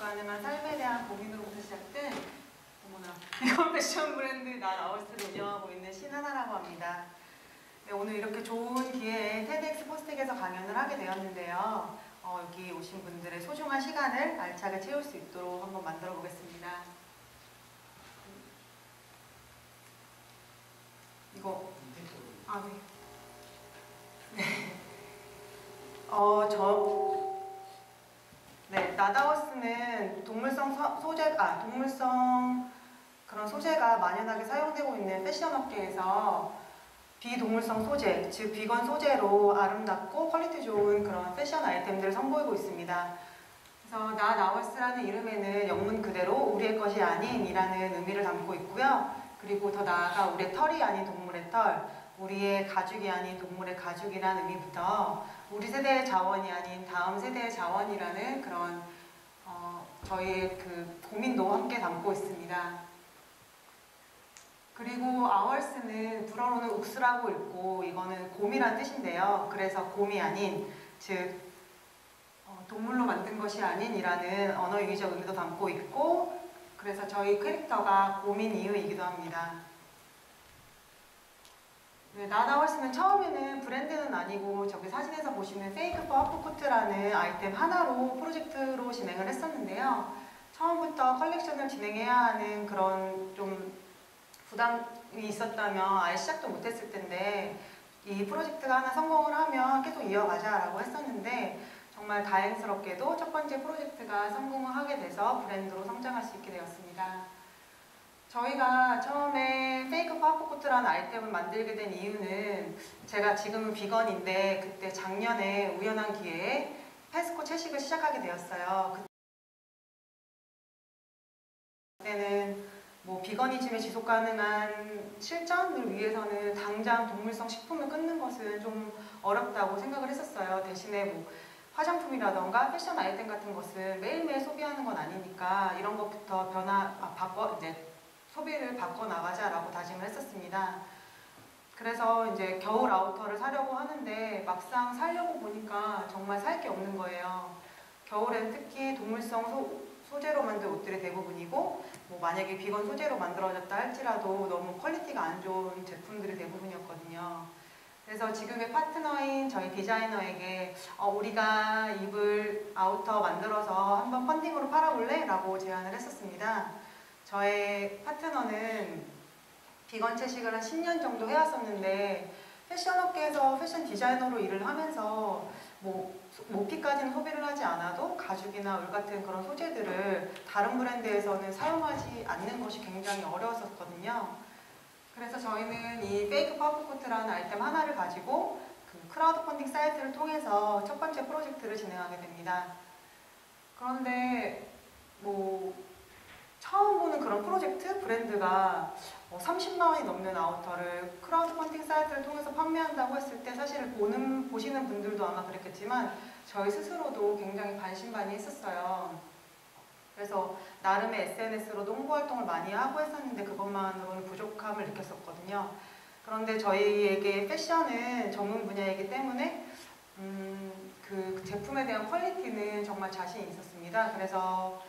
가능한 삶에 대한 고민으로부터 시작된 어머나 이건 패션 브랜드 나나월스를 운영하고 있는 신하나라고 합니다. 네, 오늘 이렇게 좋은 기회에 TEDx 포스텍에서 강연을 하게 되었는데요. 여기 오신 분들의 소중한 시간을 알차게 채울 수 있도록 한번 만들어 보겠습니다. 이거 네. 나다워스는 동물성 그런 소재가 만연하게 사용되고 있는 패션 업계에서 비동물성 소재, 즉 비건 소재로 아름답고 퀄리티 좋은 그런 패션 아이템들을 선보이고 있습니다. 그래서 나다워스라는 이름에는 영문 그대로 우리의 것이 아닌 이라는 의미를 담고 있고요. 그리고 더 나아가 우리의 털이 아닌 동물의 털, 우리의 가죽이 아닌 동물의 가죽이라는 의미부터 우리 세대의 자원이 아닌 다음 세대의 자원이라는 그런 저희의 그 고민도 함께 담고 있습니다. 그리고 아월스는 불어로는 욱스라고 읽고 이거는 곰이란 뜻인데요. 그래서 곰이 아닌, 즉 동물로 만든 것이 아닌 이라는 언어유희적 의미도 담고 있고, 그래서 저희 캐릭터가 곰인 이유이기도 합니다. 네, 나다월스는 처음에는 브랜드는 아니고 저기 사진에서 보시는 페이크 퍼 하프코트라는 아이템 하나로 프로젝트로 진행을 했었는데요. 처음부터 컬렉션을 진행해야 하는 그런 좀 부담이 있었다면 아예 시작도 못했을 텐데 이 프로젝트가 하나 성공을 하면 계속 이어가자 라고 했었는데 정말 다행스럽게도 첫 번째 프로젝트가 성공을 하게 돼서 브랜드로 성장할 수 있게 되었습니다. 저희가 처음에 페이크 파워코트라는 아이템을 만들게 된 이유는 제가 지금은 비건인데 그때 작년에 우연한 기회에 페스코 채식을 시작하게 되었어요. 그때는 뭐 비거니즘의 지속 가능한 실천을 위해서는 당장 동물성 식품을 끊는 것은 좀 어렵다고 생각을 했었어요. 대신에 뭐 화장품이라던가 패션 아이템 같은 것은 매일매일 소비하는 건 아니니까 이런 것부터 소비를 바꿔나가자라고 다짐을 했었습니다. 그래서 이제 겨울 아우터를 사려고 하는데 막상 사려고 보니까 정말 살 게 없는 거예요. 겨울엔 특히 동물성 소재로 만든 옷들이 대부분이고 뭐 만약에 비건 소재로 만들어졌다 할지라도 너무 퀄리티가 안 좋은 제품들이 대부분이었거든요. 그래서 지금의 파트너인 저희 디자이너에게 우리가 입을 아우터 만들어서 한번 펀딩으로 팔아볼래? 라고 제안을 했었습니다. 저의 파트너는 비건 채식을 한 10년 정도 해왔었는데 패션업계에서 패션 디자이너로 일을 하면서 뭐 모피까지는 소비를 하지 않아도 가죽이나 울 같은 그런 소재들을 다른 브랜드에서는 사용하지 않는 것이 굉장히 어려웠었거든요. 그래서 저희는 이 페이크 파워코트라는 아이템 하나를 가지고 그 크라우드 펀딩 사이트를 통해서 첫 번째 프로젝트를 진행하게 됩니다. 그런데 뭐 처음 보는 그런 프로젝트 브랜드가 30만 원이 넘는 아우터를 크라우드 펀딩 사이트를 통해서 판매한다고 했을 때 사실 보시는 분들도 아마 그랬겠지만 저희 스스로도 굉장히 반신반의했었어요. 그래서 나름의 SNS로도 홍보 활동을 많이 하고 했었는데 그것만으로는 부족함을 느꼈었거든요. 그런데 저희에게 패션은 전문 분야이기 때문에 그 제품에 대한 퀄리티는 정말 자신이 있었습니다. 그래서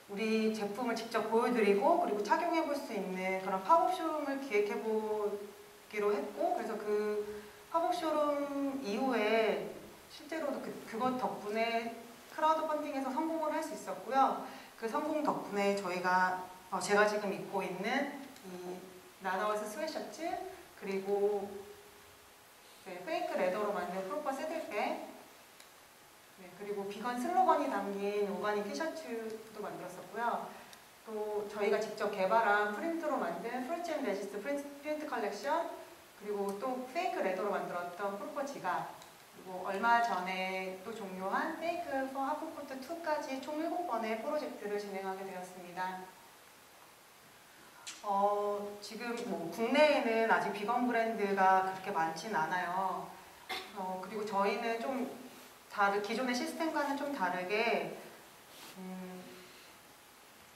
우리 제품을 직접 보여드리고 그리고 착용해 볼 수 있는 그런 팝업 쇼룸을 기획해 보기로 했고, 그래서 그 팝업 쇼룸 이후에 실제로도 그것 덕분에 크라우드 펀딩에서 성공을 할 수 있었고요. 그 성공 덕분에 제가 지금 입고 있는 이 나다워스 스웨셔츠, 그리고 페이크 레더로 만든 프로퍼 새들백, 그리고 비건 슬로건이 담긴 오가닉 티셔츠도 만들었었고요. 또 저희가 직접 개발한 프린트로 만든 프루츠 앤 베지스 프린트 컬렉션, 그리고 또 페이크 레더로 만들었던 프로퍼 지갑, 그리고 얼마 전에 또 종료한 페이크 퍼 하프코트 2까지 총 7번의 프로젝트를 진행하게 되었습니다. 지금 뭐 국내에는 아직 비건 브랜드가 그렇게 많진 않아요. 그리고 저희는 좀 기존의 시스템과는 좀 다르게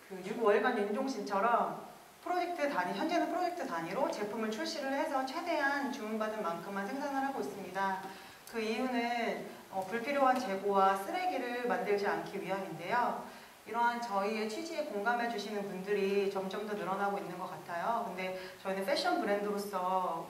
그 월간 윤종신처럼 현재는 프로젝트 단위로 제품을 출시를 해서 최대한 주문받은 만큼만 생산을 하고 있습니다. 그 이유는 불필요한 재고와 쓰레기를 만들지 않기 위함인데요. 이러한 저희의 취지에 공감해 주시는 분들이 점점 더 늘어나고 있는 것 같아요. 근데 저희는 패션 브랜드로서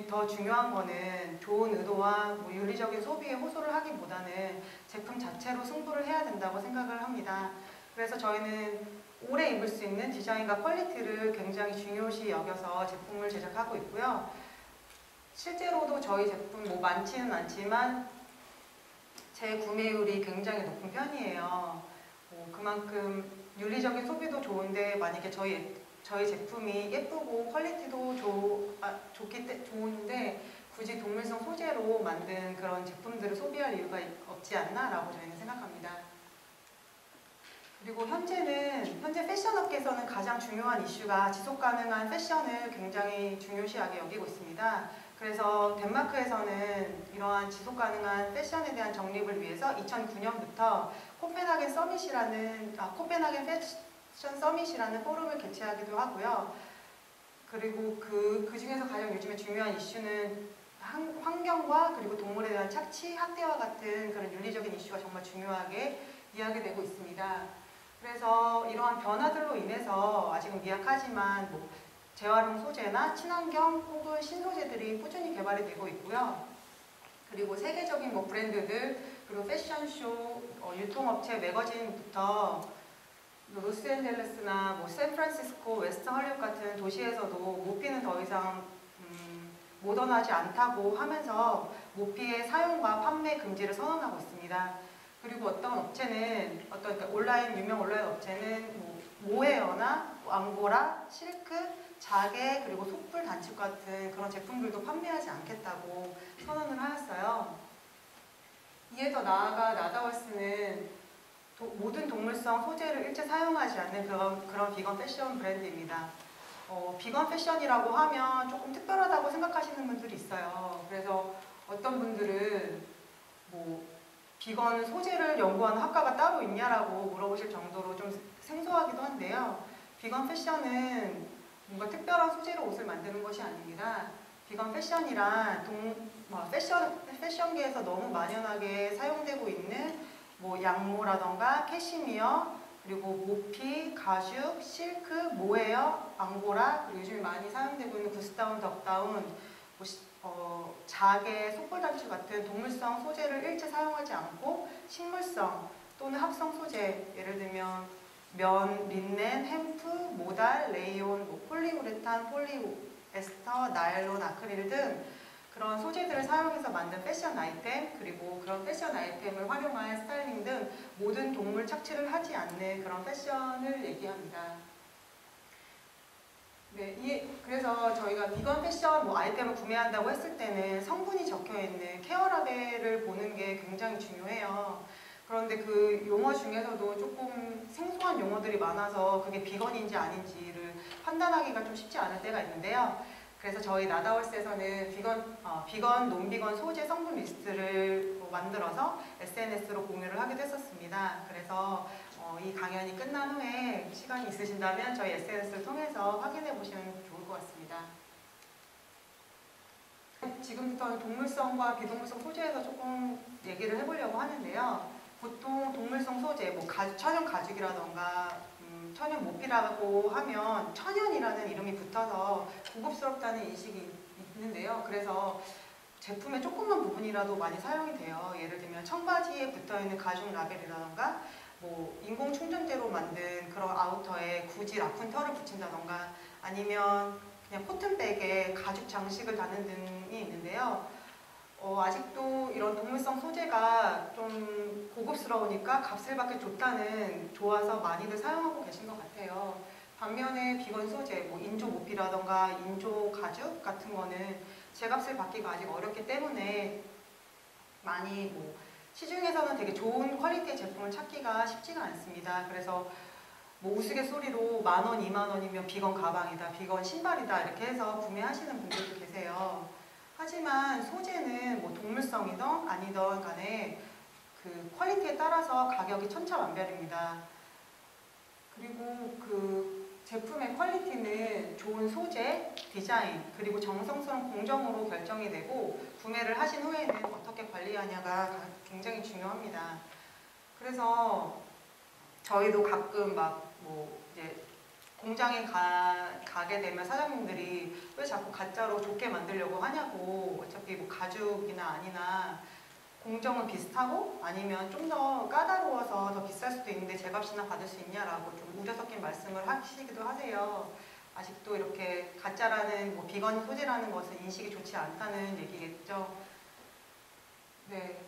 더 중요한 거는 좋은 의도와 윤리적인 소비에 호소를 하기보다는 제품 자체로 승부를 해야 된다고 생각을 합니다. 그래서 저희는 오래 입을 수 있는 디자인과 퀄리티를 굉장히 중요시 여겨서 제품을 제작하고 있고요. 실제로도 저희 제품 많지는 않지만 재구매율이 굉장히 높은 편이에요. 그만큼 윤리적인 소비도 좋은데 만약에 저희 제품이 예쁘고 퀄리티도 좋은데 굳이 동물성 소재로 만든 그런 제품들을 소비할 이유가 없지 않나라고 저희는 생각합니다. 그리고 현재 패션업계에서는 가장 중요한 이슈가 지속가능한 패션을 굉장히 중요시하게 여기고 있습니다. 그래서 덴마크에서는 이러한 지속가능한 패션에 대한 정립을 위해서 2009년부터 코펜하겐 패션 서밋이라는 포럼을 개최하기도 하고요. 그리고 그 중에서 가장 요즘에 중요한 이슈는 환경과 그리고 동물에 대한 착취, 학대와 같은 그런 윤리적인 이슈가 정말 중요하게 이야기되고 있습니다. 그래서 이러한 변화들로 인해서 아직은 미약하지만 재활용 소재나 친환경 혹은 신소재들이 꾸준히 개발이 되고 있고요. 그리고 세계적인 브랜드들, 그리고 패션쇼, 유통업체, 매거진부터 로스앤젤레스나 샌프란시스코, 웨스트 헐리우드 같은 도시에서도 모피는 더 이상 모던하지 않다고 하면서 모피의 사용과 판매 금지를 선언하고 있습니다. 그리고 어떤 업체는 유명 온라인 업체는 모헤어나 앙고라, 실크, 자개, 그리고 속풀 단축 같은 그런 제품들도 판매하지 않겠다고 선언을 하였어요. 이에 더 나아가 나다월스는 모든 동물성 소재를 일체 사용하지 않는 그런 비건 패션 브랜드입니다. 비건 패션이라고 하면 조금 특별하다고 생각하시는 분들이 있어요. 그래서 어떤 분들은 비건 소재를 연구하는 학과가 따로 있냐라고 물어보실 정도로 좀 생소하기도 한데요. 비건 패션은 뭔가 특별한 소재로 옷을 만드는 것이 아닙니다. 비건 패션이란 패션계에서 너무 만연하게 사용되고 있는 양모라던가 캐시미어, 그리고 모피, 가죽, 실크, 모헤어, 앙고라, 그리고 요즘 많이 사용되고 있는 구스다운, 덕다운, 자개, 속풀 단추 같은 동물성 소재를 일체 사용하지 않고 식물성 또는 합성 소재, 예를 들면 면, 린넨, 햄프, 모달, 레이온, 폴리우레탄, 폴리에스터, 나일론, 아크릴 등 그런 소재들을 사용해서 만든 패션 아이템, 그리고 그런 패션 아이템을 활용한 스타일링 등 모든 동물 착취를 하지 않는 그런 패션을 얘기합니다. 네, 그래서 저희가 비건 패션 아이템을 구매한다고 했을 때는 성분이 적혀있는 케어 라벨을 보는 게 굉장히 중요해요. 그런데 그 용어 중에서도 조금 생소한 용어들이 많아서 그게 비건인지 아닌지를 판단하기가 좀 쉽지 않을 때가 있는데요. 그래서 저희 나다월스에서는 비건, 논비건 소재 성분 리스트를 만들어서 SNS로 공유를 하기도 했었습니다. 그래서 이 강연이 끝난 후에 시간이 있으신다면 저희 SNS를 통해서 확인해 보시면 좋을 것 같습니다. 지금부터는 동물성과 비동물성 소재에서 조금 얘기를 해보려고 하는데요. 보통 동물성 소재, 천연 가죽이라던가 천연 모피라고 하면 천연이라는 이름이 붙어서 고급스럽다는 인식이 있는데요. 그래서 제품의 조금만 부분이라도 많이 사용이 돼요. 예를 들면 청바지에 붙어있는 가죽 라벨이라던가 인공 충전재로 만든 그런 아우터에 굳이 라쿤 털을 붙인다던가 아니면 그냥 코튼백에 가죽 장식을 다는 등이 있는데요. 아직도 이런 동물성 소재가 좀 고급스러우니까 값을 받기 좋아서 많이들 사용하고 계신 것 같아요. 반면에 비건 소재, 인조 모피라던가 인조 가죽 같은 거는 제값을 받기가 아직 어렵기 때문에 많이 시중에서는 되게 좋은 퀄리티의 제품을 찾기가 쉽지가 않습니다. 그래서 우스갯소리로 10,000원, 20,000원이면 비건 가방이다, 비건 신발이다 이렇게 해서 구매하시는 분들도 계세요. 하지만 소재는 동물성이든 아니든 간에 그 퀄리티에 따라서 가격이 천차만별입니다. 그리고 그 제품의 퀄리티는 좋은 소재, 디자인, 그리고 정성스러운 공정으로 결정이 되고 구매를 하신 후에는 어떻게 관리하냐가 굉장히 중요합니다. 그래서 저희도 가끔 막 뭐 이제 공장에 가게 되면 사장님들이 왜 자꾸 가짜로 좋게 만들려고 하냐고, 어차피 뭐 가죽이나 아니나 공정은 비슷하고 아니면 좀 더 까다로워서 더 비쌀 수도 있는데 제값이나 받을 수 있냐라고 좀 우려 섞인 말씀을 하시기도 하세요. 아직도 이렇게 가짜라는 뭐 비건 소재라는 것은 인식이 좋지 않다는 얘기겠죠. 네.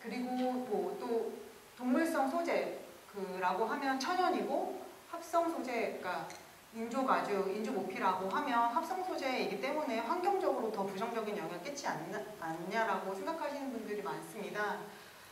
그리고 뭐 또 동물성 소재라고 하면 천연이고 합성 소재, 그러니까 인조 가죽, 인조 모피라고 하면 합성 소재이기 때문에 환경적으로 더 부정적인 영향을 끼치지 않냐라고 생각하시는 분들이 많습니다.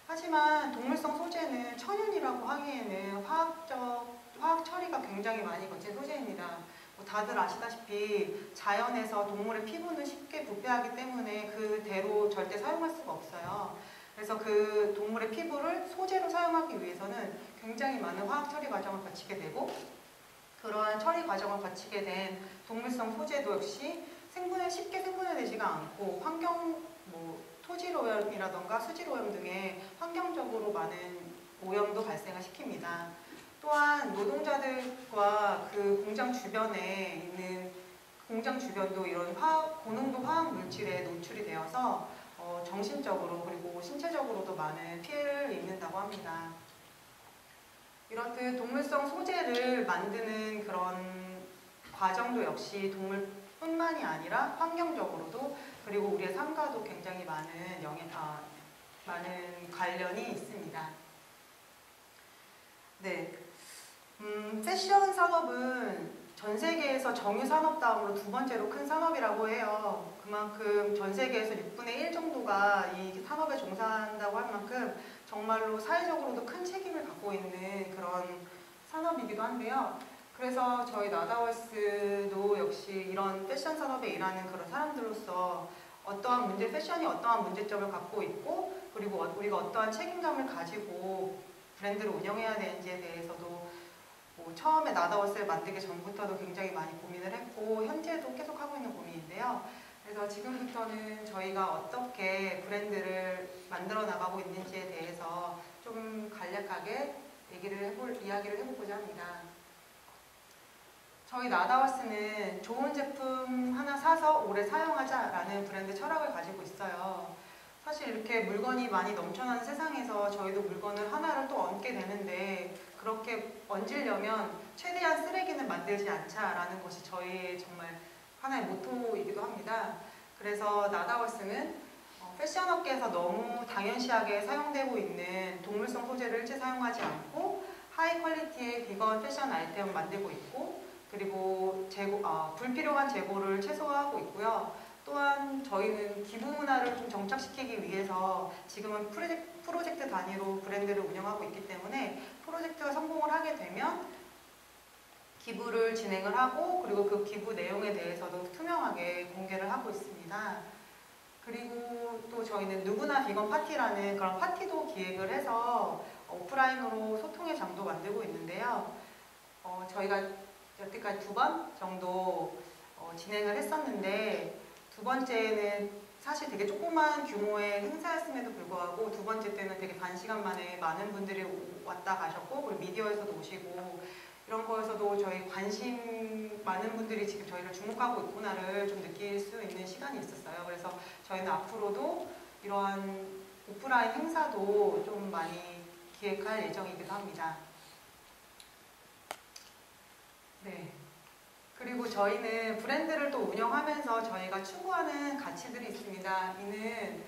하지만 동물성 소재는 천연이라고 하기에는 화학 처리가 굉장히 많이 거친 소재입니다. 뭐 다들 아시다시피 자연에서 동물의 피부는 쉽게 부패하기 때문에 그대로 절대 사용할 수가 없어요. 그래서 그 동물의 피부를 소재로 사용하기 위해서는 굉장히 많은 화학 처리 과정을 거치게 되고, 그러한 처리 과정을 거치게 된 동물성 소재도 역시 쉽게 생분해되지가 않고 토질 오염이라던가 수질 오염 등의 환경적으로 많은 오염도 발생을 시킵니다. 또한 노동자들과 그 공장 주변에 있는 공장 주변도 이런 고농도 화학 물질에 노출이 되어서 정신적으로 그리고 신체적으로도 많은 피해를 입는다고 합니다. 이렇듯 동물성 소재를 만드는 그런 과정도 역시 동물뿐만이 아니라 환경적으로도 그리고 우리의 삶과도 굉장히 많은 관련이 있습니다. 네, 패션 산업은 전 세계에서 정유 산업 다음으로 두 번째로 큰 산업이라고 해요. 그만큼 전 세계에서 6분의 1 정도가 이 산업에 종사한다고 할 만큼 정말로 사회적으로도 큰 책임을 갖고 있는 그런 산업이기도 한데요. 그래서 저희 나다월스도 역시 이런 패션 산업에 일하는 그런 사람들로서 패션이 어떠한 문제점을 갖고 있고, 그리고 우리가 어떠한 책임감을 가지고 브랜드를 운영해야 되는지에 대해서도 처음에 나다워스를 만들기 전부터도 굉장히 많이 고민을 했고 현재도 계속 하고 있는 고민인데요. 그래서 지금부터는 저희가 어떻게 브랜드를 만들어 나가고 있는지에 대해서 좀 간략하게 이야기를 해보고자 합니다. 저희 나다워스는 좋은 제품 하나 사서 오래 사용하자라는 브랜드 철학을 가지고 있어요. 사실 이렇게 물건이 많이 넘쳐나는 세상에서 저희도 물건을 하나를 또 얹게 되는데, 그렇게 얹으려면 최대한 쓰레기는 만들지 않자라는 것이 저희의 정말 하나의 모토이기도 합니다. 그래서 나다월스는 패션업계에서 너무 당연시하게 사용되고 있는 동물성 소재를 일체 사용하지 않고 하이 퀄리티의 비건 패션 아이템을 만들고 있고, 그리고 불필요한 재고를 최소화하고 있고요. 또한 저희는 기부 문화를 좀 정착시키기 위해서 지금은 프로젝트 단위로 브랜드를 운영하고 있기 때문에 프로젝트가 성공을 하게 되면 기부를 진행을 하고, 그리고 그 기부 내용에 대해서도 투명하게 공개를 하고 있습니다. 그리고 또 저희는 누구나 비건 파티라는 그런 파티도 기획을 해서 오프라인으로 소통의 장도 만들고 있는데요. 저희가 여태까지 2번 정도 진행을 했었는데, 두 번째는 사실 되게 조그만 규모의 행사였음에도 불구하고 두 번째 때는 되게 단시간 만에 많은 분들이 왔다 가셨고, 그리고 미디어에서도 오시고, 이런 거에서도 저희 많은 분들이 지금 저희를 주목하고 있구나를 좀 느낄 수 있는 시간이 있었어요. 그래서 저희는 앞으로도 이러한 오프라인 행사도 좀 많이 기획할 예정이기도 합니다. 네. 그리고 저희는 브랜드를 또 운영하면서 저희가 추구하는 가치들이 있습니다. 이는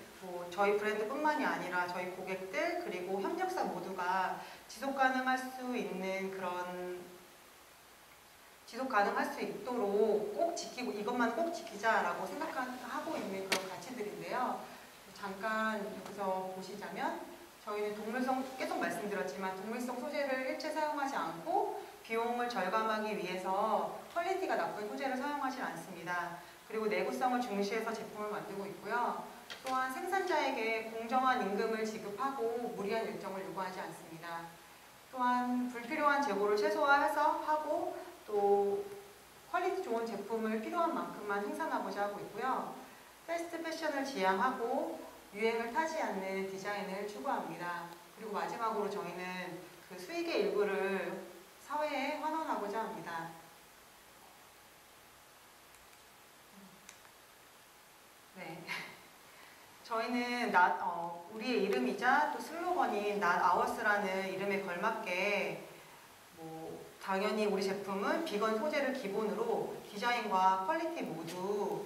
저희 브랜드뿐만이 아니라 저희 고객들 그리고 협력사 모두가 지속 가능할 수 있도록 꼭 지키고, 이것만 꼭 지키자라고 생각하고 있는 그런 가치들인데요. 잠깐 여기서 보시자면, 저희는 계속 말씀드렸지만 동물성 소재를 일체 사용하지 않고 비용을 절감하기 위해서 퀄리티가 나쁜 소재를 사용하지 않습니다. 그리고 내구성을 중시해서 제품을 만들고 있고요. 또한 생산자에게 공정한 임금을 지급하고 무리한 일정을 요구하지 않습니다. 또한 불필요한 재고를 최소화해서 하고, 또 퀄리티 좋은 제품을 필요한 만큼만 생산하고자 하고 있고요. 패스트 패션을 지향하고 유행을 타지 않는 디자인을 추구합니다. 그리고 마지막으로 저희는 그 수익의 일부를 사회에 환원하고자 합니다. 네. 저희는 우리의 이름이자 또 슬로건인 Not Ours라는 이름에 걸맞게 당연히 우리 제품은 비건 소재를 기본으로 디자인과 퀄리티 모두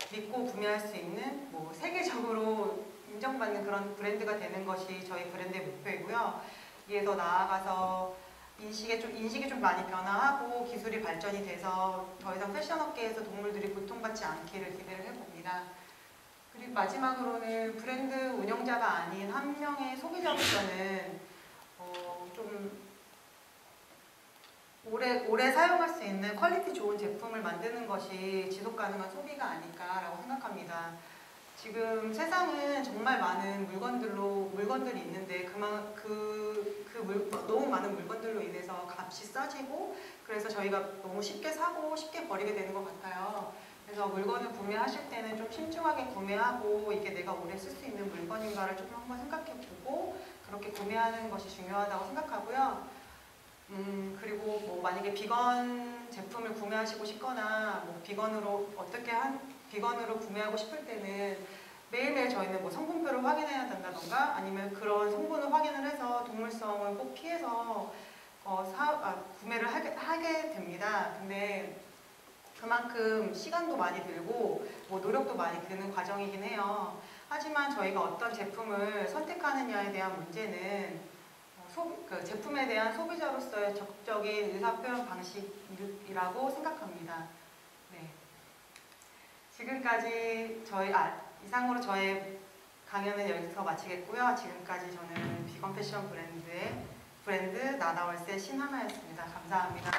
믿고 구매할 수 있는 세계적으로 인정받는 그런 브랜드가 되는 것이 저희 브랜드의 목표이고요. 이에 더 나아가서 인식이 좀 많이 변화하고 기술이 발전이 돼서 더 이상 패션업계에서 동물들이 고통받지 않기를 기대를 해봅니다. 그리고 마지막으로는 브랜드 운영자가 아닌 한 명의 소비자로서는 좀 오래 사용할 수 있는 퀄리티 좋은 제품을 만드는 것이 지속 가능한 소비가 아닐까라고 생각합니다. 지금 세상은 정말 많은 물건들이 있는데 너무 많은 물건들로 인해서 값이 싸지고 그래서 저희가 너무 쉽게 사고 쉽게 버리게 되는 것 같아요. 그래서 물건을 구매하실 때는 좀 신중하게 구매하고 이게 내가 오래 쓸 수 있는 물건인가를 좀 한번 생각해보고 그렇게 구매하는 것이 중요하다고 생각하고요. 그리고 만약에 비건 제품을 구매하시고 싶거나 비건으로 구매하고 싶을 때는 매일매일 저희는 성분표를 확인해야 된다던가 아니면 그런 성분을 확인을 해서 동물성을 꼭 피해서 구매를 하게 됩니다. 근데 그만큼 시간도 많이 들고 노력도 많이 드는 과정이긴 해요. 하지만 저희가 어떤 제품을 선택하느냐에 대한 문제는 그 제품에 대한 소비자로서의 적극적인 의사표현 방식이라고 생각합니다. 네. 지금까지 이상으로 저의 강연은 여기서 마치겠고요. 지금까지 저는 비건 패션 브랜드 나다월세 신하나였습니다. 감사합니다.